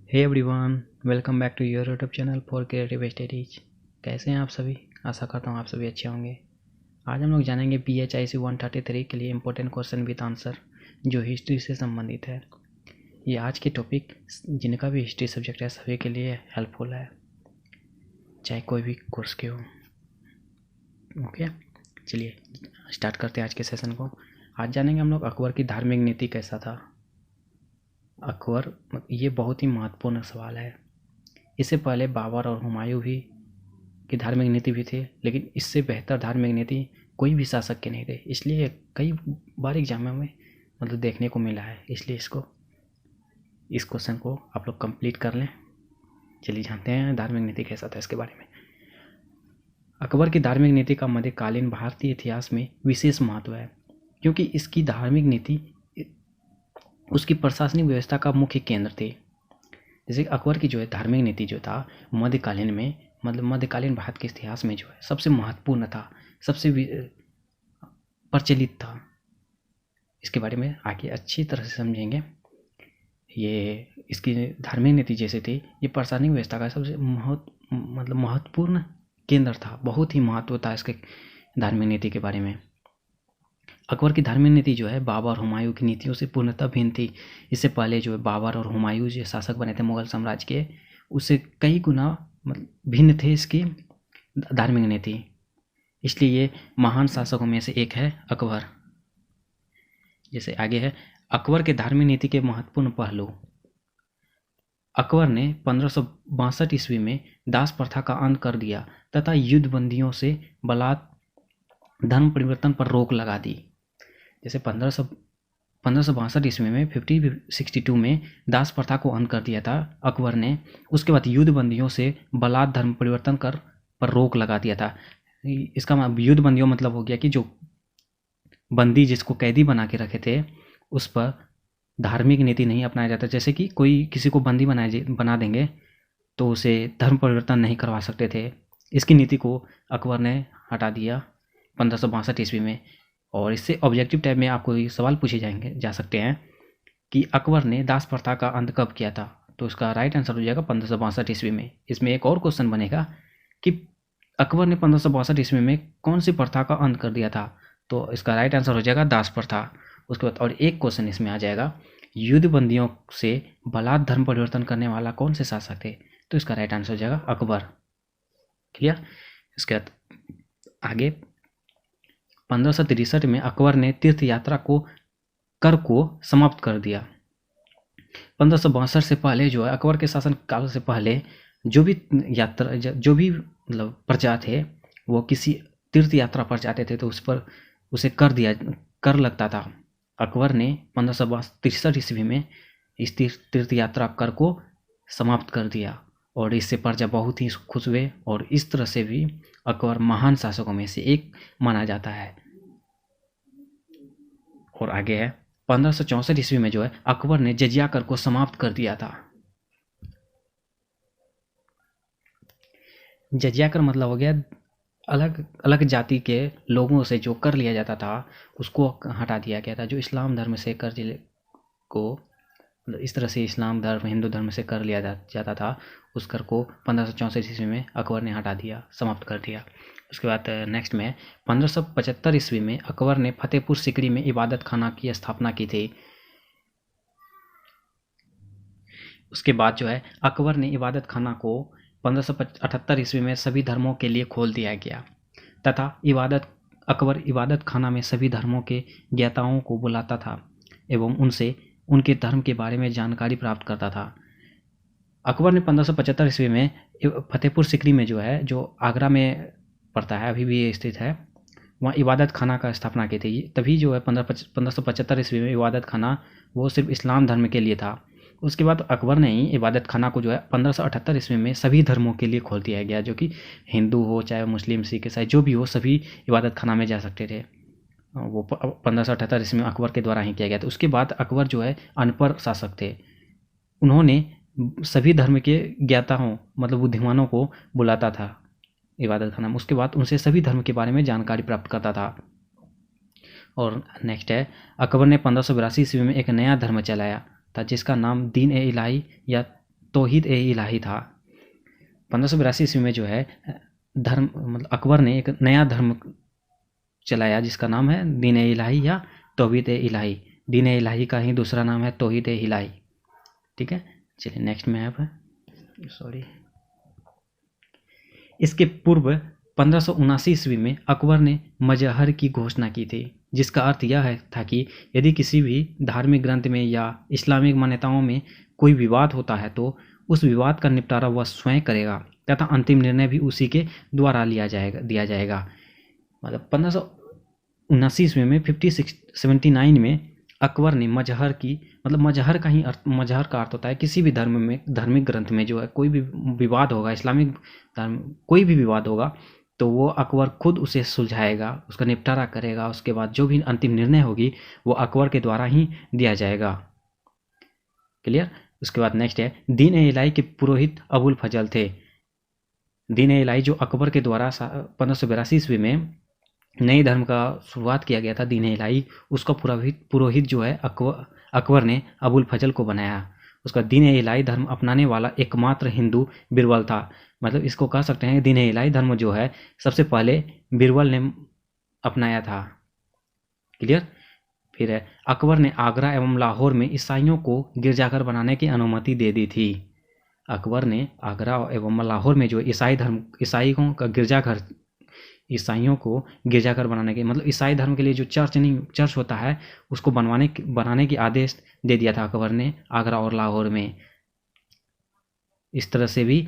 Hey everyone, welcome back to your YouTube channel for creative studies. कैसे हैं आप सभी? आशा करता हूँ आप सभी अच्छे होंगे। आज हम लोग जानेंगे PHIC 133 के लिए इम्पोर्टेंट क्वेश्चन विद आंसर जो हिस्ट्री से संबंधित है। ये आज के टॉपिक जिनका भी हिस्ट्री सब्जेक्ट है सभी के लिए हेल्पफुल है, चाहे कोई भी कोर्स के हो। ओके, चलिए स्टार्ट करते हैं आज के सेशन को। आज जानेंगे हम लोग अकबर की धार्मिक नीति कैसा था। अकबर, ये बहुत ही महत्वपूर्ण सवाल है। इससे पहले बाबर और हुमायूं भी की धार्मिक नीति भी थे, लेकिन इससे बेहतर धार्मिक नीति कोई भी शासक के नहीं थे। इसलिए कई बार एग्जाम में देखने को मिला है, इसलिए इस क्वेश्चन को आप लोग कंप्लीट कर लें। चलिए जानते हैं धार्मिक नीति कैसा था इसके बारे में। अकबर की धार्मिक नीति का मध्यकालीन भारतीय इतिहास में विशेष महत्व है, क्योंकि इसकी धार्मिक नीति उसकी प्रशासनिक व्यवस्था का मुख्य केंद्र थी। जैसे अकबर की जो है धार्मिक नीति जो था मध्यकालीन में, मध्यकालीन भारत के इतिहास में जो है सबसे महत्वपूर्ण था, सबसे प्रचलित था। इसके बारे में आगे अच्छी तरह से समझेंगे। ये इसकी धार्मिक नीति जैसे थी, ये प्रशासनिक व्यवस्था का सबसे महत्वपूर्ण केंद्र था। बहुत ही महत्व था इसके धार्मिक नीति के बारे में। अकबर की धार्मिक नीति जो है बाबर और हुमायूं की नीतियों से पूर्णतः भिन्न थी। इससे पहले जो है बाबर और हुमायूं जो शासक बने थे मुगल साम्राज्य के, उससे कई गुना भिन्न थे इसकी धार्मिक नीति। इसलिए ये महान शासकों में से एक है अकबर। जैसे आगे है अकबर के धार्मिक नीति के महत्वपूर्ण पहलू। अकबर ने 1562 ईस्वी में दास प्रथा का अंत कर दिया तथा युद्ध बंदियों से बलात् धर्म परिवर्तन पर रोक लगा दी। जैसे 1562 ईस्वी में 1562 में दास प्रथा को अंत कर दिया था अकबर ने। उसके बाद युद्ध बंदियों से बलात् धर्म परिवर्तन पर रोक लगा दिया था। इसका युद्ध बंदियों मतलब हो गया कि जो बंदी जिसको कैदी बना के रखे थे उस पर धार्मिक नीति नहीं अपनाया जाता। जैसे कि कोई किसी को बंदी बना देंगे तो उसे धर्म परिवर्तन नहीं करवा सकते थे। इसकी नीति को अकबर ने हटा दिया 1562 ईस्वी में। और इससे ऑब्जेक्टिव टाइप में आपको ये सवाल पूछे जा सकते हैं कि अकबर ने दास प्रथा का अंत कब किया था, तो इसका राइट आंसर हो जाएगा 1562 ईस्वी में। इसमें एक और क्वेश्चन बनेगा कि अकबर ने 1562 ईस्वी में कौन सी प्रथा का अंत कर दिया था, तो इसका राइट आंसर हो जाएगा दास प्रथा। उसके बाद और एक क्वेश्चन इसमें आ जाएगा युद्ध बंदियों से बलात् धर्म परिवर्तन करने वाला कौन से शासक थे, तो इसका राइट आंसर हो जाएगा अकबर। क्लियर। इसके बाद आगे 1563 में अकबर ने तीर्थ यात्रा कर को समाप्त कर दिया। 1562 से पहले जो है अकबर के शासन काल से पहले जो भी प्रजा थे वो किसी तीर्थ यात्रा पर जाते थे तो उस पर उसे कर लगता था। अकबर ने 1563 ईस्वी में इस तीर्थ यात्रा कर को समाप्त कर दिया और इससे प्रजा बहुत ही खुश हुए और इस तरह से भी अकबर महान शासकों में से एक माना जाता है। और आगे है 1564 ईस्वी में जो है अकबर ने जजिया कर को समाप्त कर दिया था। जजिया कर मतलब हो गया अलग अलग जाति के लोगों से जो कर लिया जाता था उसको हटा दिया गया था। जो इस्लाम धर्म से कर को इस तरह से इस्लाम धर्म हिंदू धर्म से कर लिया जाता था, उस कर को 1564 ईस्वी में अकबर ने हटा दिया, समाप्त कर दिया। उसके बाद नेक्स्ट में 1575 ईस्वी में अकबर ने फतेहपुर सिकरी में इबादत खाना की स्थापना की थी। उसके बाद जो है अकबर ने इबादत खाना को 1578 ईस्वी में सभी धर्मों के लिए खोल दिया गया तथा अकबर इबादत खाना में सभी धर्मों के ज्ञाताओं को बुलाता था एवं उनसे उनके धर्म के बारे में जानकारी प्राप्त करता था। अकबर ने 1575 ईस्वी में फतेहपुर सिकरी में जो है, जो आगरा में पड़ता है, अभी भी स्थित है, वहाँ इबादत खाना का स्थापना की थी। तभी जो है 1575 ईस्वी में इबादत खाना वो सिर्फ इस्लाम धर्म के लिए था। उसके बाद अकबर ने ही इबादत खाना को जो है 1578 ईस्वी में सभी धर्मों के लिए खोल दिया गया, जो कि हिंदू हो चाहे मुस्लिम सिख ईसाई जो भी हो सभी इबादत खाना में जा सकते थे। वो 1578 ईस्वी में अकबर के द्वारा ही किया गया था। उसके बाद अकबर जो है अनपढ़ शासक थे, उन्होंने सभी धर्म के ज्ञाताओं बुद्धिमानों को बुलाता था इबादत खाना में। उसके बाद उनसे सभी धर्म के बारे में जानकारी प्राप्त करता था। और नेक्स्ट है अकबर ने 1582 ईस्वी में एक नया धर्म चलाया था जिसका नाम दीन ए इलाही या तौहीद ए इलाही था। 1582 ईस्वी में जो है धर्म मतलब अकबर ने एक नया धर्म चलाया जिसका नाम है दीन ए इलाही या तौहीद ए इलाही। दीन ए इलाही का ही दूसरा नाम है तौहीद ए इलाही। ठीक है, चलिए नेक्स्ट में आप सॉरी। इसके पूर्व 1579 ईस्वी में अकबर ने मजहर की घोषणा की थी, जिसका अर्थ यह था कि यदि किसी भी धार्मिक ग्रंथ में या इस्लामिक मान्यताओं में कोई विवाद होता है तो उस विवाद का निपटारा वह स्वयं करेगा तथा अंतिम निर्णय भी उसी के द्वारा दिया जाएगा। मतलब 1579 ईस्वी में 1579 में अकबर ने मजहर की मतलब मजहर का अर्थ होता है किसी भी धर्म में धार्मिक ग्रंथ में जो है कोई भी विवाद होगा, इस्लामिक धर्म कोई भी विवाद होगा तो वो अकबर खुद उसे सुलझाएगा, उसका निपटारा करेगा। उसके बाद जो भी अंतिम निर्णय होगी वो अकबर के द्वारा ही दिया जाएगा। क्लियर। उसके बाद नेक्स्ट है दीन ए इलाही के पुरोहित अबुल फजल थे। दीन ए इलाही जो अकबर के द्वारा 1582 ईस्वी में नए धर्म का शुरुआत किया गया था, दीन ए इलाही, उसका पुरोहित जो है अकबर ने अबुल फजल को बनाया। उसका दीन ए इलाही धर्म अपनाने वाला एकमात्र हिंदू बिरबल था। मतलब इसको कह सकते हैं दीन ए इलाही धर्म जो है सबसे पहले बिरबल ने अपनाया था। क्लियर। फिर है अकबर ने आगरा एवं लाहौर में ईसाइयों को गिरजाघर बनाने की अनुमति दे दी थी। अकबर ने आगरा एवं लाहौर में जो ईसाइयों का गिरजाघर ईसाइयों को गिरजाघर बनाने के मतलब ईसाई धर्म के लिए जो चर्च होता है उसको बनाने की आदेश दे दिया था अकबर ने आगरा और लाहौर में। इस तरह से भी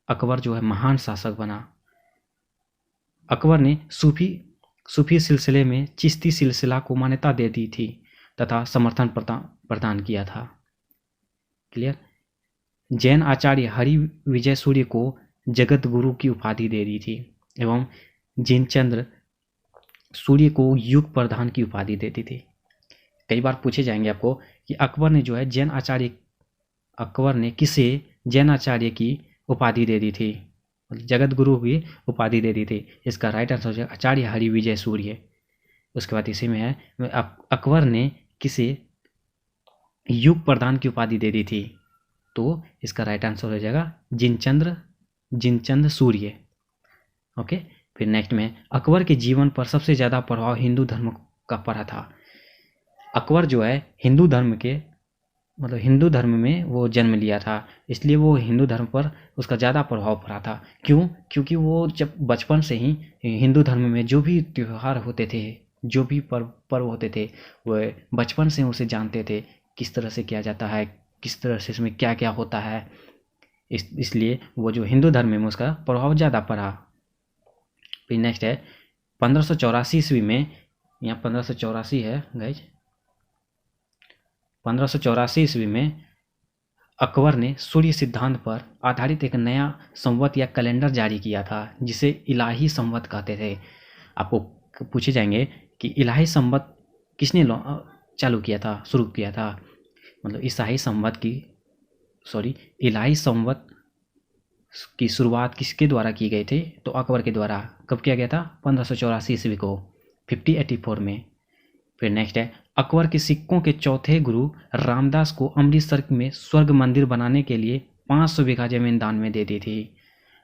अकबर जो है महान शासक बना। अकबर ने सूफी सिलसिले में चिश्ती सिलसिला को मान्यता दे दी थी तथा समर्थन प्रदान किया था। क्लियर। जैन आचार्य हरि विजय सूर्य को जगत गुरु की उपाधि दे दी थी एवं जिनचंद्र सूर्य को युग प्रधान की उपाधि देती थी। कई बार पूछे जाएंगे आपको कि अकबर ने किसे जैन आचार्य की उपाधि दे दी थी, जगत गुरु की उपाधि दे दी थी। इसका राइट आंसर है आचार्य हरि विजय सूर्य। उसके बाद इसी में है अकबर ने किसे युग प्रधान की उपाधि दे दी थी, तो इसका राइट आंसर हो जाएगा जिनचंद सूर्य। ओके। फिर नेक्स्ट में अकबर के जीवन पर सबसे ज़्यादा प्रभाव हिंदू धर्म का पड़ा था। अकबर जो है हिंदू धर्म में वो जन्म लिया था, इसलिए वो हिंदू धर्म पर उसका ज़्यादा प्रभाव पड़ा था। क्यों? क्योंकि वो जब बचपन से ही हिंदू धर्म में जो भी त्यौहार होते थे, जो भी पर्व होते थे, वह बचपन से उसे जानते थे किस तरह से किया जाता है, किस तरह से इसमें क्या क्या होता है। इसलिए वो जो हिंदू धर्म में उसका प्रभाव ज़्यादा पड़ा। फिर नेक्स्ट है 1584 ईस्वी में, यहाँ 1584 है गाइज, 1584 ईस्वी में अकबर ने सूर्य सिद्धांत पर आधारित एक नया संवत या कैलेंडर जारी किया था जिसे इलाही संवत कहते थे। आपको पूछे जाएंगे कि इलाही संवत किसने शुरू किया था। मतलब इलाही संवत की शुरुआत किसके द्वारा की गई थी, तो अकबर के द्वारा। कब किया गया था? 1584 ईस्वी को, 5084 में। फिर नेक्स्ट है अकबर के सिक्कों के चौथे गुरु रामदास को अमृतसर में स्वर्ग मंदिर बनाने के लिए 500 बीघा जमीन दान में दे दी थी।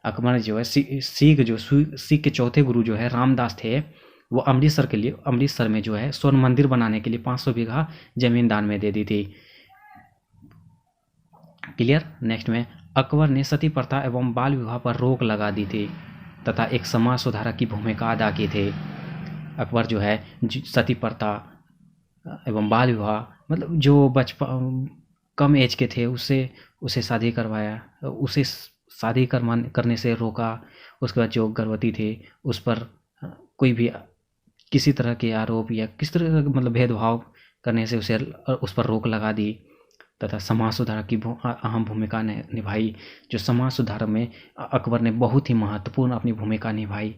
अकबर जो है सिख के चौथे गुरु जो है रामदास थे, वो अमृतसर में जो है स्वर्ण मंदिर बनाने के लिए 500 बीघा जमीन दान में दे दी थी। क्लियर। नेक्स्ट में अकबर ने सती प्रथा एवं बाल विवाह पर रोक लगा दी थी तथा एक समाज सुधारक की भूमिका अदा की थी। अकबर जो है सती प्रथा एवं बाल विवाह, मतलब जो बचपन कम एज के थे उसे शादी करवाया, उसे शादी करने से रोका। उसके बाद जो गर्भवती थी उस पर कोई भी किसी तरह के आरोप या किस तरह मतलब भेदभाव करने से उस पर रोक लगा दी तथा समाज सुधारक की अहम भूमिका निभाई। जो समाज सुधार में अकबर ने बहुत ही महत्वपूर्ण अपनी भूमिका निभाई।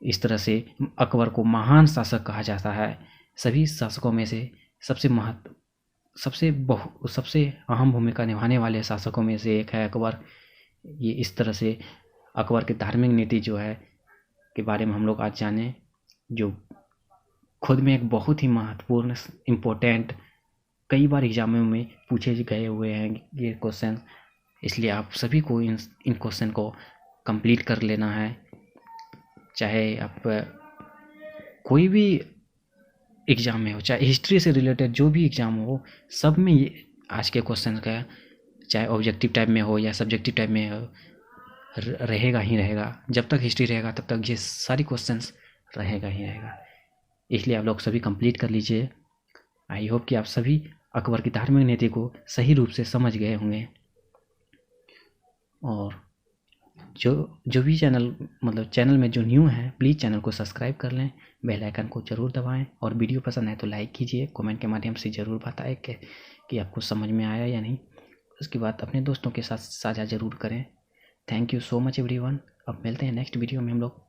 इस तरह से अकबर को महान शासक कहा जाता है। सभी शासकों में से सबसे अहम भूमिका निभाने वाले शासकों में से एक है अकबर। ये इस तरह से अकबर की धार्मिक नीति जो है के बारे में हम लोग आज जाने, जो खुद में एक बहुत ही महत्वपूर्ण इम्पोर्टेंट, कई बार एग्जामों में पूछे गए हुए हैं ये क्वेश्चन। इसलिए आप सभी को इन क्वेश्चन को कंप्लीट कर लेना है। चाहे आप कोई भी एग्ज़ाम में हो, चाहे हिस्ट्री से रिलेटेड जो भी एग्ज़ाम हो, सब में ये आज के क्वेश्चन का, चाहे ऑब्जेक्टिव टाइप में हो या सब्जेक्टिव टाइप में हो, रहेगा ही रहेगा। जब तक हिस्ट्री रहेगा तब तक ये सारी क्वेश्चंस रहेगा ही रहेगा। इसलिए आप लोग सभी कंप्लीट कर लीजिए। आई होप कि आप सभी अकबर की धार्मिक नीति को सही रूप से समझ गए होंगे। और जो भी चैनल में जो न्यू है, प्लीज़ चैनल को सब्सक्राइब कर लें, बेल आइकन को ज़रूर दबाएं, और वीडियो पसंद आए तो लाइक कीजिए, कमेंट के माध्यम से ज़रूर बताएं कि आपको समझ में आया या नहीं। उसके बाद अपने दोस्तों के साथ साझा ज़रूर करें। Thank you so much everyone. अब मिलते हैं नेक्स्ट वीडियो में हम लोग।